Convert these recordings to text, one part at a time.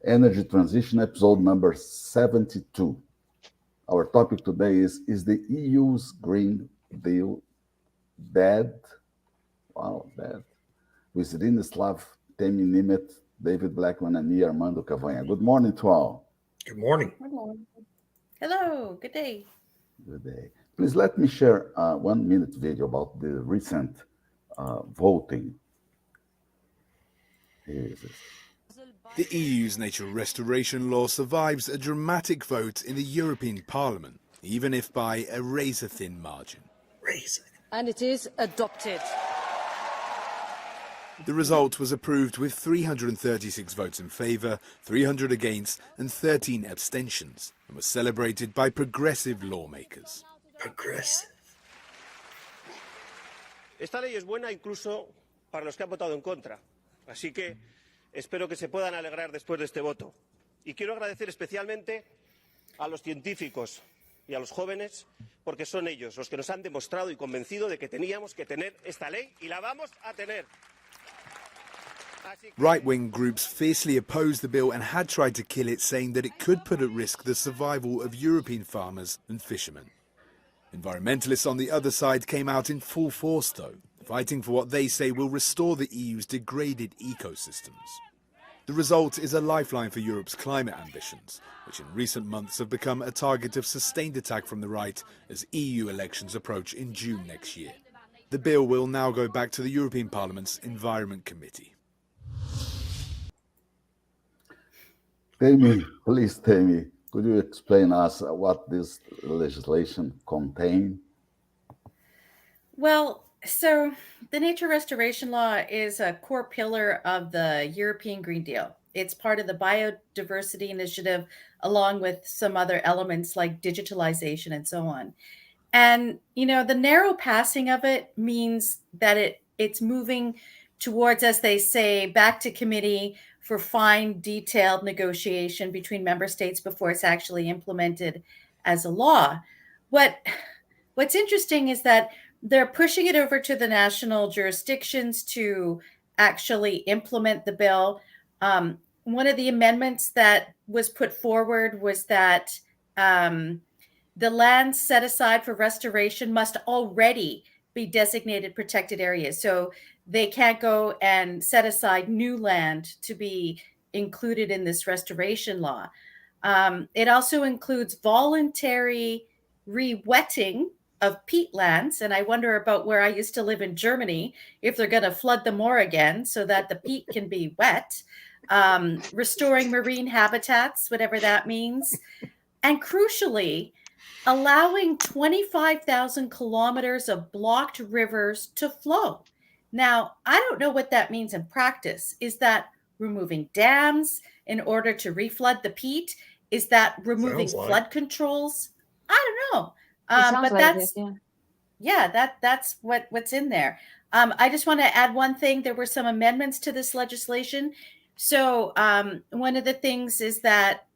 Energy Transition, episode number 72. Our topic today is the EU's Green Deal dead? Wow, dead. With Rinislav, Temi Nimet, David Blackman, and me, Armando Cavanha. Good morning to all. Good morning. Good morning. Hello, good day. Good day. Please let me share a 1 minute video about the recent voting. Here is it. The EU's nature restoration law survives a dramatic vote in the European Parliament, even if by a razor-thin margin. And it is adopted. The result was approved with 336 votes in favour, 300 against and 13 abstentions, and was celebrated by progressive lawmakers. Progressive. Esta ley es buena incluso para los que han votado en contra, así que espero que se puedan alegrar después de este voto. Y quiero agradecer especialmente a los científicos y a los jóvenes, porque son ellos los que nos han demostrado y convencido de que teníamos que tener esta ley y la vamos a tener. Right-wing groups fiercely opposed the bill and had tried to kill it, saying that it could put at risk the survival of European farmers and fishermen. Environmentalists on the other side came out in full force, though, fighting for what they say will restore the EU's degraded ecosystems. The result is a lifeline for Europe's climate ambitions, which in recent months have become a target of sustained attack from the right as EU elections approach in June next year. The bill will now go back to the European Parliament's Environment Committee. Temi, please, Temi, could you explain us what this legislation contains? Well, so the nature restoration law is a core pillar of the European Green Deal. It's part of the biodiversity initiative, along with some other elements like digitalization and so on. And, the narrow passing of it means that it's moving towards, as they say, back to committee for fine, detailed negotiation between member states before it's actually implemented as a law. What's interesting is that they're pushing it over to the national jurisdictions to actually implement the bill. One of the amendments that was put forward was that the land set aside for restoration must already be designated protected areas. So they can't go and set aside new land to be included in this restoration law. It also includes voluntary re-wetting of peatlands. And I wonder about where I used to live in Germany, if they're going to flood them more again so that the peat can be wet. Restoring marine habitats, whatever that means. And crucially, allowing 25,000 kilometers of blocked rivers to flow. Now, I don't know what that means in practice. Is that removing dams in order to reflood the peat? Is that removing flood controls? I don't know. But that's that's what's in there. I just want to add one thing. There were some amendments to this legislation. So one of the things is that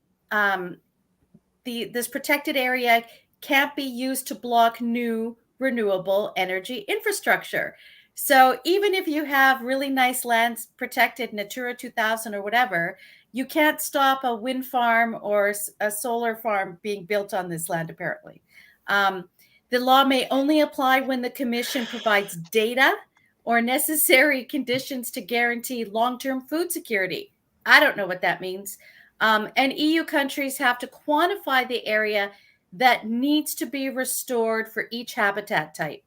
this protected area can't be used to block new renewable energy infrastructure. So even if you have really nice lands protected, Natura 2000 or whatever, you can't stop a wind farm or a solar farm being built on this land, apparently. The law may only apply when the Commission provides data or necessary conditions to guarantee long-term food security. I don't know what that means. And EU countries have to quantify the area that needs to be restored for each habitat type.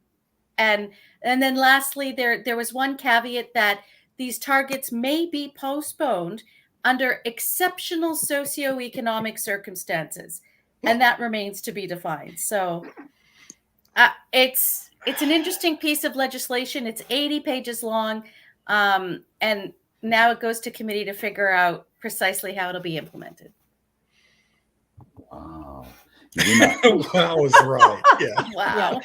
And then lastly, there was one caveat that these targets may be postponed under exceptional socioeconomic circumstances, and that remains to be defined. So it's an interesting piece of legislation. It's 80 pages long, and now it goes to committee to figure out precisely how it'll be implemented. Wow. Wow is right. Yeah. Wow.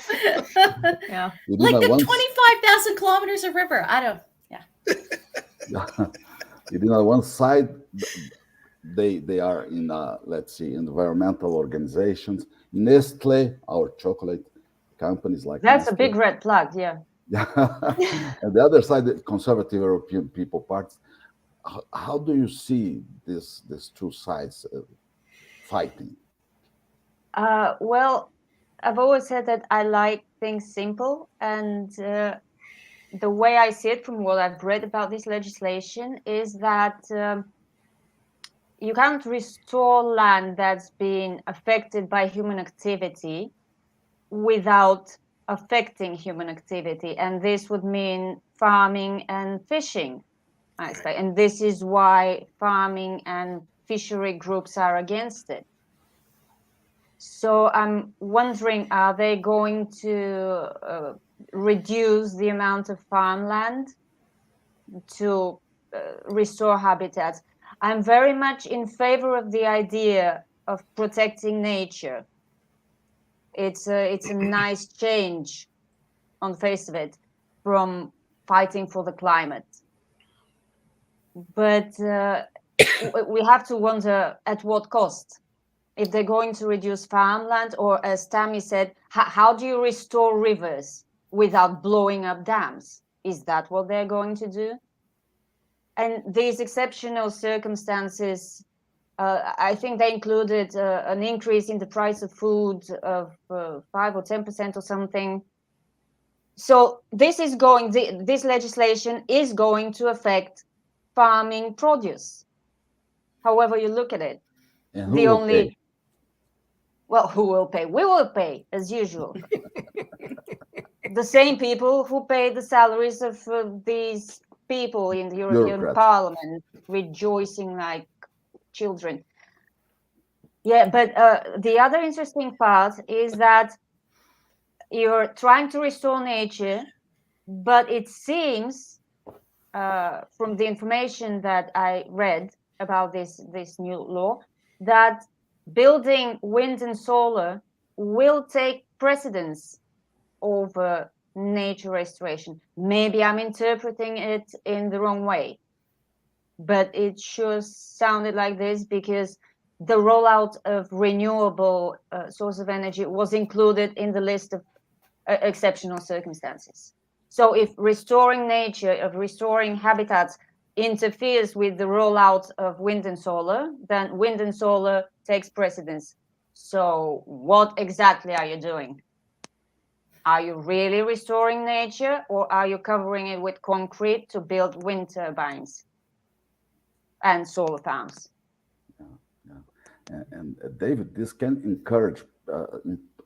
Yeah. Like the 25,000 kilometers of river. I don't. Yeah. On one side, they are in, let's see, environmental organizations. Nestle, our chocolate companies like That's Nestle. a big red flag. Yeah. And the other side, the conservative European people parts, how do you see these two sides fighting? Well, I've always said that I like things simple, and the way I see it from what I've read about this legislation is that you can't restore land that's been affected by human activity without affecting human activity, and this would mean farming and fishing, I expect. And this is why farming and fishery groups are against it. So I'm wondering, are they going to reduce the amount of farmland to restore habitats? I'm very much in favor of the idea of protecting nature. It's a nice change on the face of it from fighting for the climate. But we have to wonder at what cost. If they're going to reduce farmland, or as Tammy said, how do you restore rivers without blowing up dams? Is that what they're going to do? And these exceptional circumstances, I think they included an increase in the price of food of 5 or 10% or something. So this legislation is going to affect farming produce, however you look at it. And who will pay? Well, who will pay? We will pay, as usual. The same people who pay the salaries of these people in the European Parliament, rejoicing like children. Yeah, but the other interesting part is that you're trying to restore nature, but it seems, from the information that I read about this new law, that building wind and solar will take precedence over nature restoration. Maybe I'm interpreting it in the wrong way, but it sure sounded like this, because the rollout of renewable source of energy was included in the list of exceptional circumstances. So if restoring nature, of restoring habitats, interferes with the rollout of wind and solar, then wind and solar takes precedence. So what exactly are you doing? Are you really restoring nature, or are you covering it with concrete to build wind turbines and solar farms? And David, this can encourage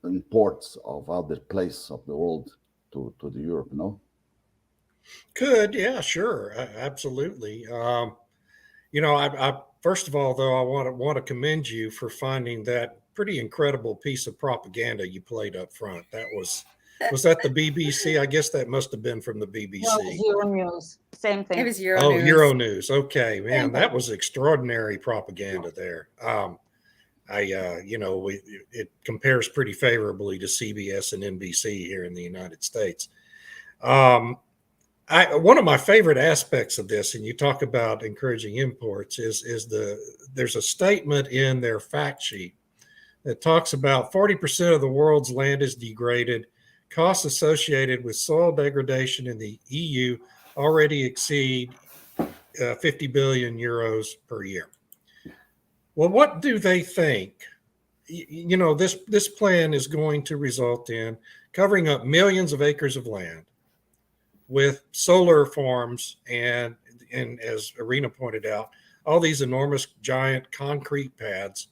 imports of other places of the world to the Europe, no? Could, yeah, sure, absolutely. I first of all, though, I want to commend you for finding that pretty incredible piece of propaganda you played up front. That was that the BBC? I guess that must have been from the BBC. No, Euronews, same thing. It was Euronews. Oh, Euronews. Okay, man, that was extraordinary propaganda there. It compares pretty favorably to CBS and NBC here in the United States. One of my favorite aspects of this, and you talk about encouraging imports, is there's a statement in their fact sheet that talks about 40% of the world's land is degraded. Costs associated with soil degradation in the EU already exceed 50 billion euros per year. Well, what do they think? This plan is going to result in covering up millions of acres of land with solar farms and as Irina pointed out, all these enormous giant concrete pads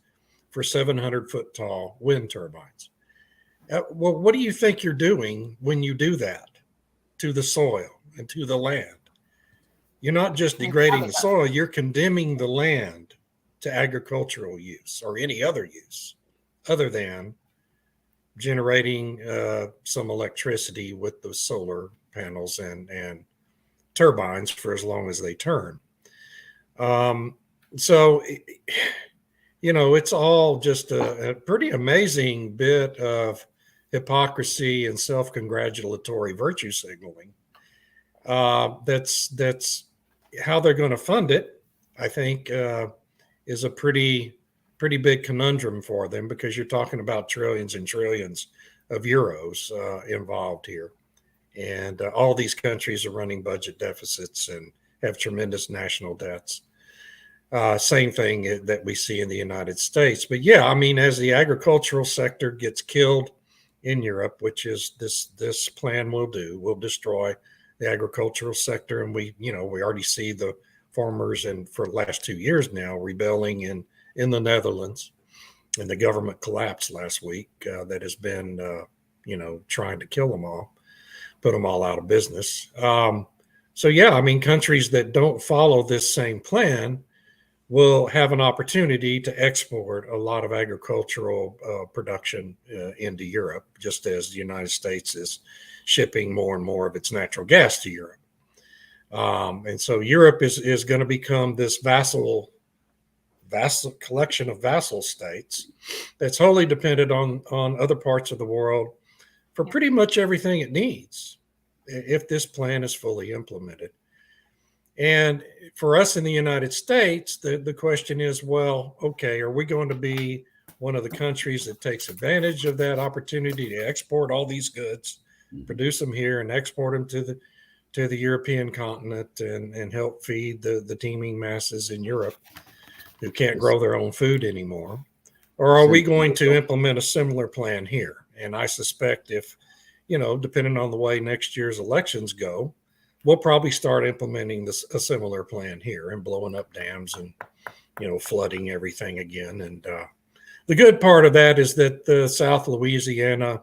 for 700-foot tall wind turbines. Well, what do you think you're doing when you do that to the soil and to the land? You're not just degrading the soil, you're condemning the land to agricultural use or any other use other than generating some electricity with the solar panels and turbines for as long as they turn. It's all just a pretty amazing bit of hypocrisy and self-congratulatory virtue signaling. That's how they're going to fund it, I think, is a pretty big conundrum for them, because you're talking about trillions and trillions of euros involved here. And all these countries are running budget deficits and have tremendous national debts. Same thing that we see in the United States. But yeah, I mean, as the agricultural sector gets killed in Europe, which is this plan will destroy the agricultural sector. And we already see the farmers, and for the last 2 years now, rebelling in the Netherlands, and the government collapsed last week that has been, trying to kill them all, put them all out of business. So yeah, I mean, countries that don't follow this same plan will have an opportunity to export a lot of agricultural production into Europe, just as the United States is shipping more and more of its natural gas to Europe. And so Europe is going to become this vassal collection of vassal states that's wholly dependent on other parts of the world for pretty much everything it needs, if this plan is fully implemented. And for us in the United States, the question is, well, okay, are we going to be one of the countries that takes advantage of that opportunity to export all these goods, produce them here, and export them to the European continent and help feed the teeming masses in Europe who can't grow their own food anymore? Or are we going to implement a similar plan here? And I suspect if, depending on the way next year's elections go, we'll probably start implementing a similar plan here and blowing up dams and, flooding everything again. And the good part of that is that the South Louisiana,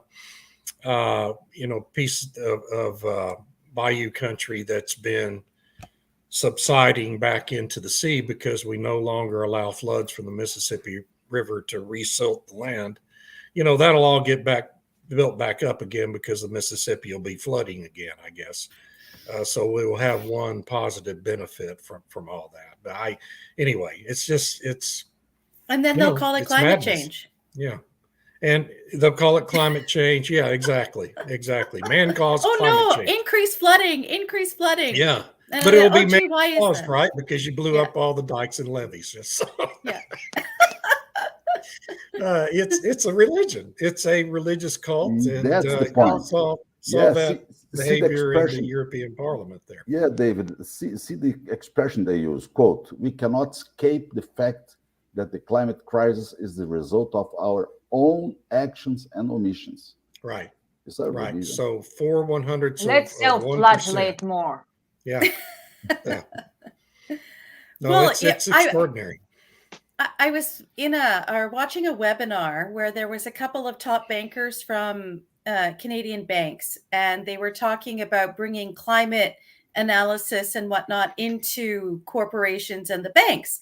piece of bayou country that's been subsiding back into the sea because we no longer allow floods from the Mississippi River to resilt the land, that'll all get built back up again because the Mississippi will be flooding again, I guess. So we will have one positive benefit from all that. But anyway, it's. And then they'll call it climate change. Yeah. And they'll call it climate change. Yeah, exactly. Man caused climate change. Increased flooding. Yeah. And but it will be man why caused, right? Because you blew up all the dikes and levees. So. Yeah. It's a religion. It's a religious cult. And that's the point. Saw that behavior in the European Parliament there. Yeah, David, see the expression they use, quote, "We cannot escape the fact that the climate crisis is the result of our own actions and omissions." Right. Is that right? Religion? So 4/100ths. Let's self-flagellate more. Yeah. Yeah. No, it's extraordinary. I was watching a webinar where there was a couple of top bankers from Canadian banks, and they were talking about bringing climate analysis and whatnot into corporations and the banks.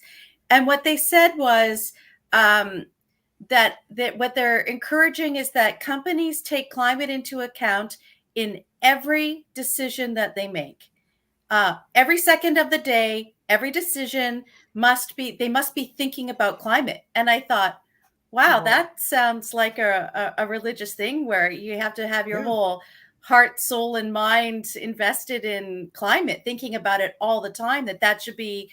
And what they said was that what they're encouraging is that companies take climate into account in every decision that they make. Every second of the day, every decision they must be thinking about climate. And I thought, wow, that sounds like a religious thing where you have to have your whole heart, soul, and mind invested in climate, thinking about it all the time, that should be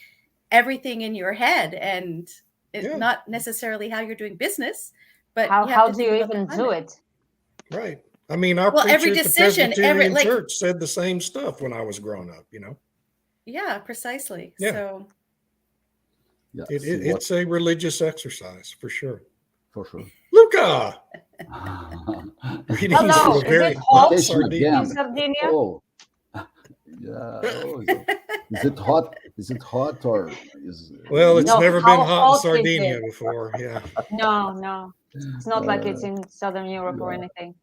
everything in your head, and not necessarily how you're doing business, but how do you even do it? Right. I mean, our preacher every at the decision, Presbyterian Church said the same stuff when I was growing up, Yeah, precisely. Yeah. So it's a religious exercise for sure. For sure. Luca! Hello, is it hot in Sardinia? Oh. Yeah. Oh, is it hot? Is it hot or is? Well, it's never been hot in Sardinia before. Yeah. No, it's not like it's in Southern Europe or anything.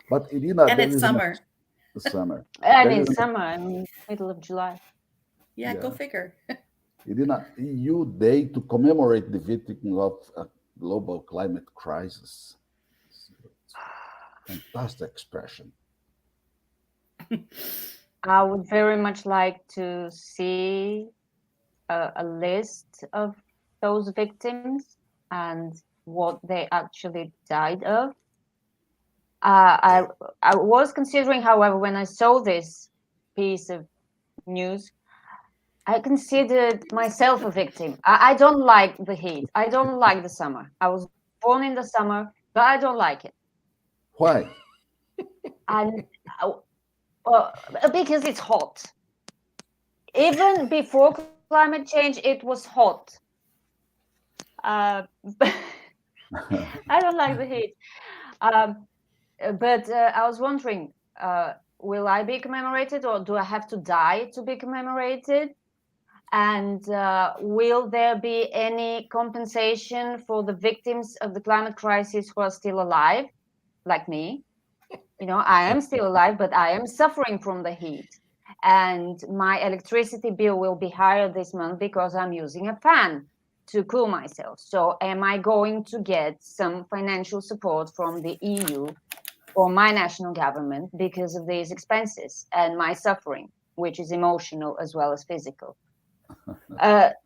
But Irina, and it's summer. Summer. And it's summer, middle of July. Yeah, go figure. Irina, EU Day to commemorate the victims of a global climate crisis. Fantastic expression. I would very much like to see a list of those victims and what they actually died of. I was considering, however, when I saw this piece of news, I considered myself a victim. I don't like the heat. I don't like the summer. I was born in the summer, but I don't like it. Why? And because it's hot. even before climate change, it was hot. I don't like the heat. But I was wondering, will I be commemorated, or do I have to die to be commemorated? And will there be any compensation for the victims of the climate crisis who are still alive, like me? You know, I am still alive, but I am suffering from the heat. And my electricity bill will be higher this month because I'm using a fan to cool myself. So am I going to get some financial support from the EU or my national government because of these expenses and my suffering, which is emotional as well as physical?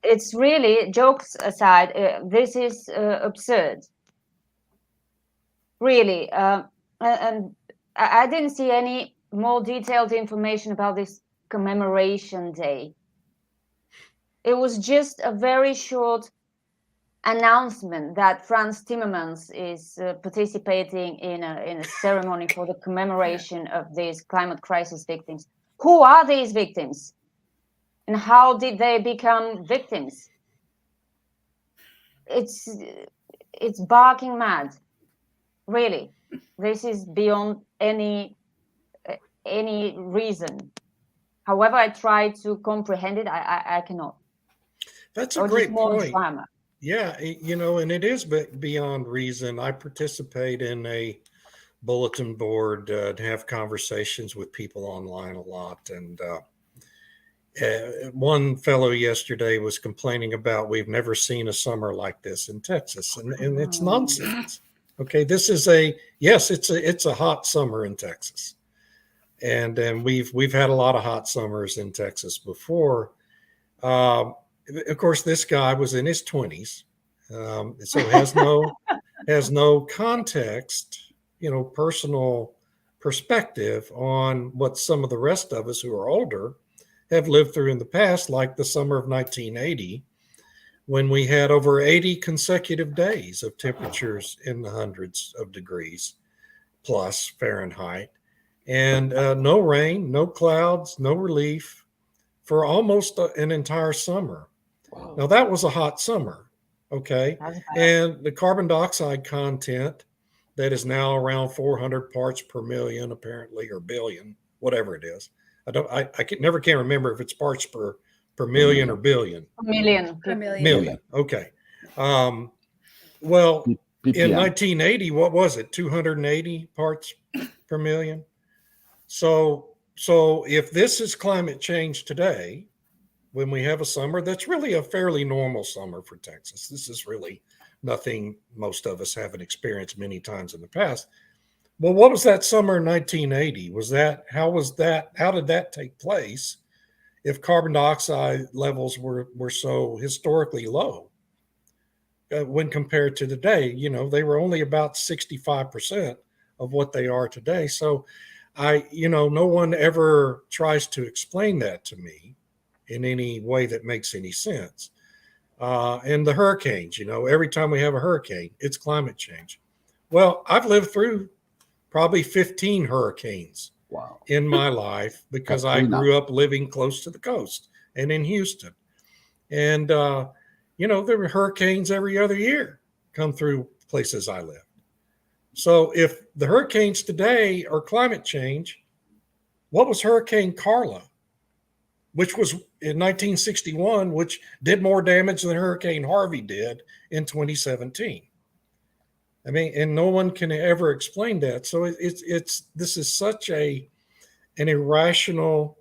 It's really, jokes aside, this is absurd. Really. And I didn't see any more detailed information about this commemoration day. It was just a very short announcement that Frans Timmermans is participating in a ceremony for the commemoration of these climate crisis victims. Who are these victims? And how did they become victims? It's barking mad. Really. This is beyond any reason. However I try to comprehend it, I cannot. That's a great point. Drama. Yeah, you know, and it is beyond reason. I participate in a bulletin board to have conversations with people online a lot. And one fellow yesterday was complaining about, we've never seen a summer like this in Texas. And it's nonsense. Okay, this is it's a hot summer in Texas. And we've had a lot of hot summers in Texas before. Of course, this guy was in his 20s, so has no context, you know, personal perspective on what some of the rest of us who are older have lived through in the past, like the summer of 1980, when we had over 80 consecutive days of temperatures in the hundreds of degrees plus Fahrenheit, and no rain, no clouds, no relief for almost an entire summer. Wow. Now, that was a hot summer, okay? And the carbon dioxide content that is now around 400 parts per million, apparently, or billion, whatever it is. I never can remember if it's parts per million or billion. Per million. Million. Okay. Well, in 1980, what was it? 280 parts per million. So if this is climate change today, when we have a summer that's really a fairly normal summer for Texas, this is really nothing most of us haven't experienced many times in the past. Well, what was that summer in 1980? How did that take place if carbon dioxide levels were so historically low when compared to today? You know, they were only about 65% of what they are today. So no one ever tries to explain that to me in any way that makes any sense. And the hurricanes, you know, every time we have a hurricane, it's climate change. Well, I've lived through probably 15 hurricanes in my life because I grew up living close to the coast and in Houston. And, there were hurricanes every other year come through places I live. So if the hurricanes today are climate change, what was Hurricane Carla, which was in 1961, which did more damage than Hurricane Harvey did in 2017? I mean, and no one can ever explain that. So this is such an irrational,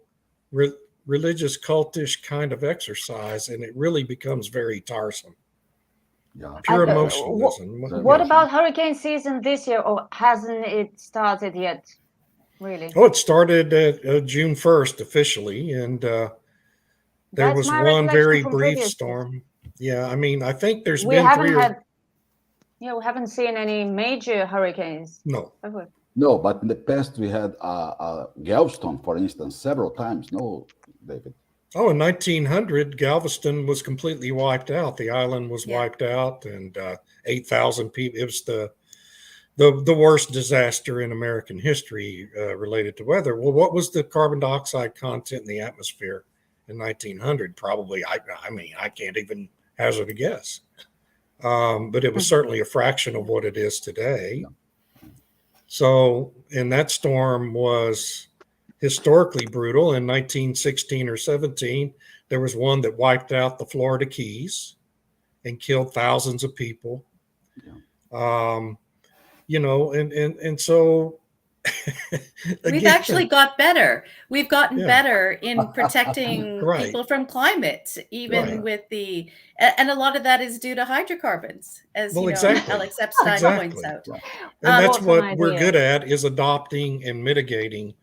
religious, cultish kind of exercise, and it really becomes very tiresome. Yeah, pure emotionalism. What about hurricane season this year, or hasn't it started yet? Really? Oh, it started at June 1st officially, and there was one very brief storm. Yeah, I mean, I think there's been we haven't seen any major hurricanes. No. No, but in the past we had Galveston, for instance, several times. No, David. Oh, in 1900, Galveston was completely wiped out. The island was wiped out, and 8,000 people. It was the worst disaster in American history related to weather. Well, what was the carbon dioxide content in the atmosphere in 1900. Probably, I mean, I can't even hazard a guess. But it was certainly a fraction of what it is today. So, and that storm was historically brutal. In 1916 or 17, there was one that wiped out the Florida Keys and killed thousands of people. You know, and so we've actually got better. We've gotten Yeah. better in protecting Right. people from climate, even Right. with and a lot of that is due to hydrocarbons, as Well, you know, exactly. Alex Epstein points Exactly. out. And that's What an what we're idea. good at, is adopting and mitigating.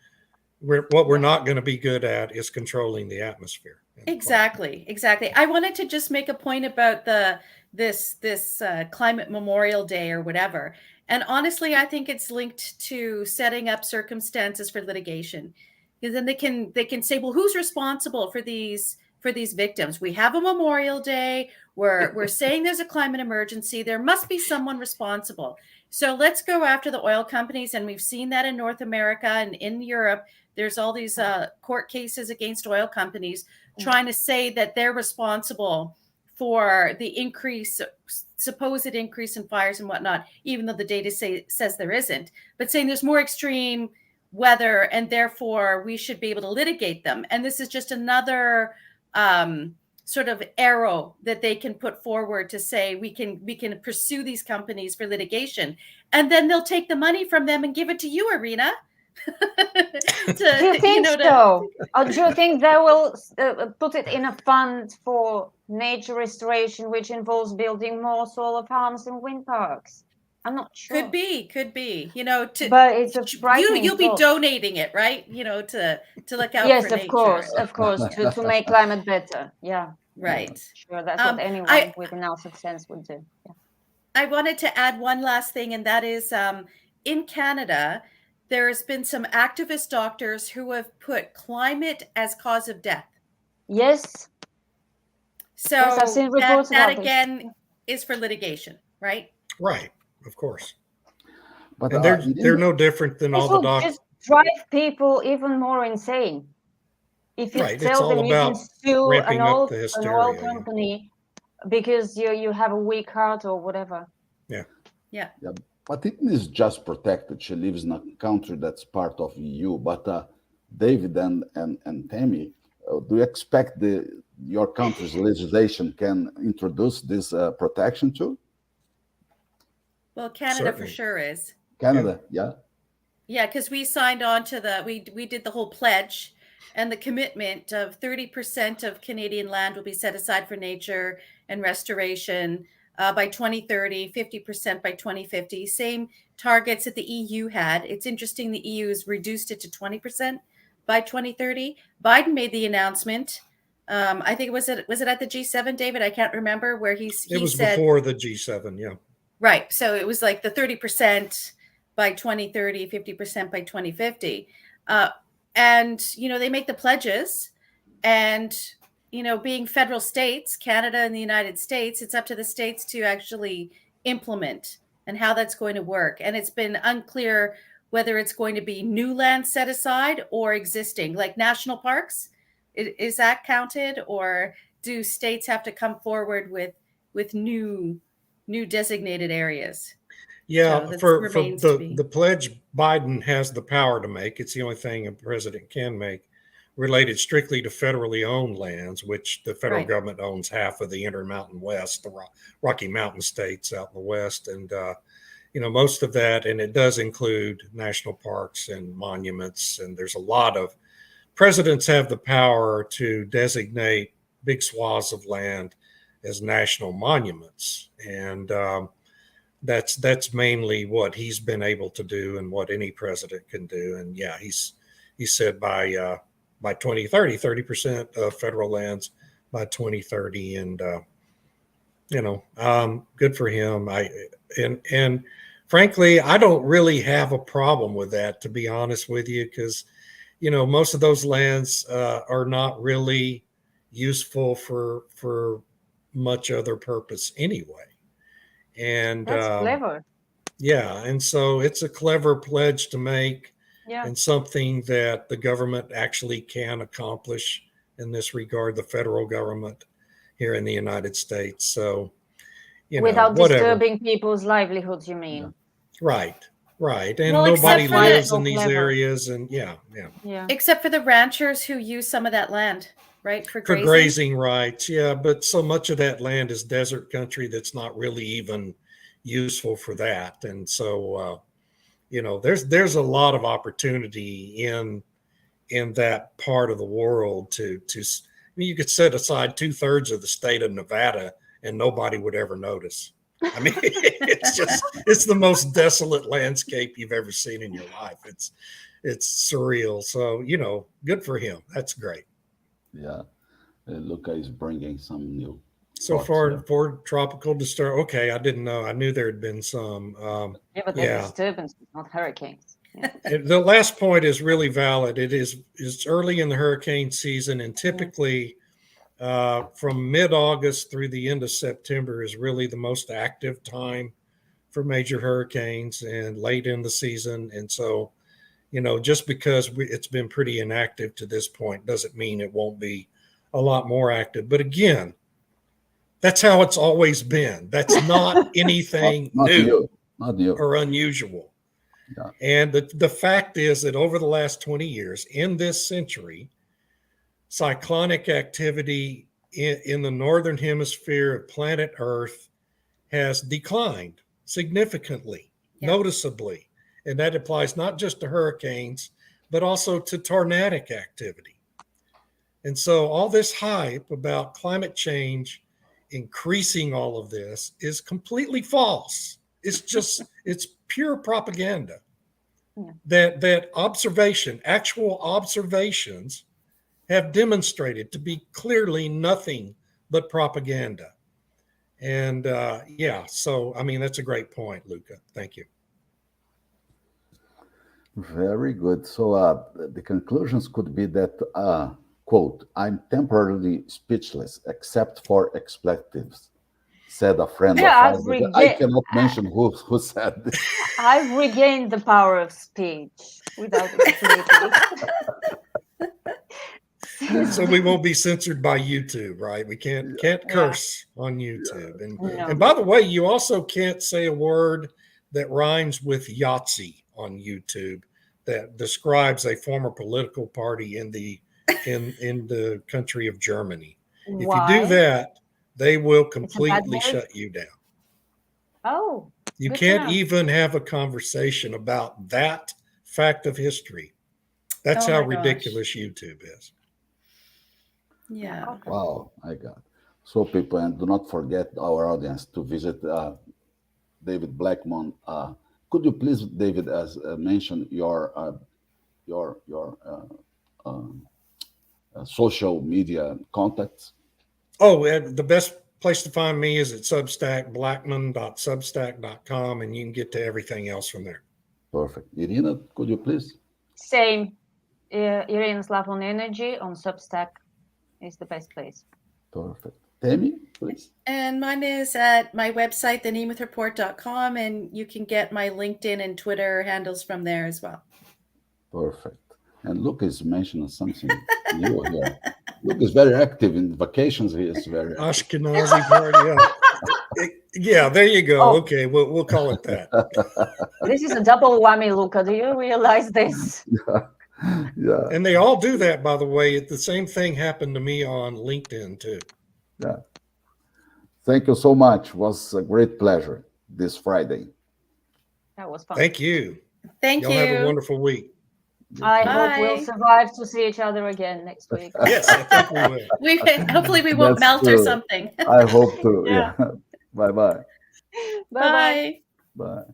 What we're not going to be good at is controlling the atmosphere. Exactly. I wanted to just make a point about this Climate Memorial Day or whatever. And honestly, I think it's linked to setting up circumstances for litigation, because then they can say, well, who's responsible for these victims? We have a Memorial Day. We're saying there's a climate emergency. There must be someone responsible. So let's go after the oil companies, and we've seen that in North America and in Europe. There's all these court cases against oil companies trying to say that they're responsible for the supposed increase in fires and whatnot, even though the data says there isn't, but saying there's more extreme weather and therefore we should be able to litigate them. And this is just another sort of arrow that they can put forward to say we can pursue these companies for litigation, and then they'll take the money from them and give it to you, Irina. Do you think so? Or do you think they will put it in a fund for nature restoration, which involves building more solar farms and wind parks? I'm not sure. Could be. You know, but it's a frightening you'll be thought. donating it, right? You know, to look out Yes, for of nature. of course, to make climate better. Yeah, right. Sure, that's what anyone with an ounce of sense would do. Yeah. I wanted to add one last thing, and that is in Canada, there's been some activist doctors who have put climate as cause of death. Yes. So yes, I've seen reports that about again is for litigation, right? Right, of course. But and they're no different than all the doctors. Just drive people even more insane. If you tell them you can sue an oil company because you have a weak heart or whatever. Yeah. But it is just protected. She lives in a country that's part of EU. But David and Tammy, do you expect your country's legislation can introduce this protection too? Well, Canada Certainly. For sure is. Canada, yeah. Yeah, because we signed on to we did the whole pledge and the commitment of 30% of Canadian land will be set aside for nature and restoration by 2030, 50% by 2050. Same targets that the EU had. It's interesting the EU has reduced it to 20% by 2030. Biden made the announcement. I think was it at the G7, David? I can't remember where he said. It was before the G7, yeah. Right. So it was like the 30% by 2030, 50% by 2050. And, they make the pledges and, being federal states, Canada and the United States, it's up to the states to actually implement and how that's going to work. And it's been unclear whether it's going to be new land set aside or existing, like national parks. Is that counted, or do states have to come forward with new designated areas? Yeah, so for the pledge Biden has the power to make. It's the only thing a president can make, related strictly to federally owned lands, which the federal government owns half of the Intermountain West, the Rocky Mountain states out in the West. And, most of that, and it does include national parks and monuments. And there's a lot of presidents have the power to designate big swaths of land as national monuments. And that's mainly what he's been able to do and what any president can do. And yeah, he said by 2030, 30% of federal lands by 2030. And, good for him. And frankly, I don't really have a problem with that, to be honest with you, because, most of those lands are not really useful for much other purpose anyway. And that's clever. Yeah. And so it's a clever pledge to make, yeah. and something that the government actually can accomplish in this regard, the federal government here in the United States. So, without whatever. disturbing people's livelihoods, you mean? Yeah. Right. And Well, nobody except for lives the- in these areas. And yeah. Except for the ranchers who use some of that land, right? For For grazing. grazing rights. Yeah. But so much of that land is desert country that's not really even useful for that. And so, there's a lot of opportunity in that part of the world to you could set aside 2/3 of the state of Nevada and nobody would ever notice. I mean, it's the most desolate landscape you've ever seen in your life. It's surreal. So, good for him. That's great. Yeah. Luca is bringing some new. So thoughts far, here. for tropical disturbance. Okay, I didn't know. I knew there had been some. Yeah, but they're disturbances, not hurricanes. Yeah. The last point is really valid. It's early in the hurricane season, and typically from mid-August through the end of September is really the most active time for major hurricanes, and late in the season. And so, just because it's been pretty inactive to this point doesn't mean it won't be a lot more active. But again, that's how it's always been. That's not anything not new new or unusual. Yeah. And the fact is that over the last 20 years in this century, cyclonic activity in the northern hemisphere of planet Earth has declined significantly, noticeably. And that applies not just to hurricanes, but also to tornadic activity. And so all this hype about climate change increasing all of this is completely false. It's pure propaganda. Yeah. That actual observations have demonstrated to be clearly nothing but propaganda. And so, I mean, that's a great point, Luca. Thank you. Very good. So the conclusions could be that, quote, "I'm temporarily speechless except for expletives," said a friend of ours. I cannot mention who said this. I've regained the power of speech without expletives. So we won't be censored by YouTube, right? We can't curse on YouTube. And by the way, you also can't say a word that rhymes with Yahtzee on YouTube that describes a former political party in the country of Germany. Why? If you do that, they will completely shut you down. Oh. You can't even have a conversation about that fact of history. That's how ridiculous YouTube is. Yeah. Okay. Wow, I got it. So people, and do not forget our audience to visit David Blackmon. Could you please, David, as mention your social media contacts? Oh, the best place to find me is at Substack, blackman.substack.com, and you can get to everything else from there. Perfect. Irina, could you please? Same. Irina's Love on Energy on Substack is the best place. Perfect. Tammy, please. And mine is at my website, thenemethReport.com, and you can get my LinkedIn and Twitter handles from there as well. Perfect. And Luke is mentioning something new here. Luke is very active in vacations. He is very active. Ashkenazi party. Yeah, there you go. Oh. Okay, we'll call it that. This is a double whammy, Luca. Do you realize this? Yeah. And they all do that, by the way. The same thing happened to me on LinkedIn too. Yeah. Thank you so much. It was a great pleasure this Friday. That was fun. Thank you. Thank you. Y'all have a wonderful week. I hope we'll survive to see each other again next week. Yes, I think we will. Hopefully we won't melt or something. I hope to. Yeah. Bye-bye. Bye. Bye.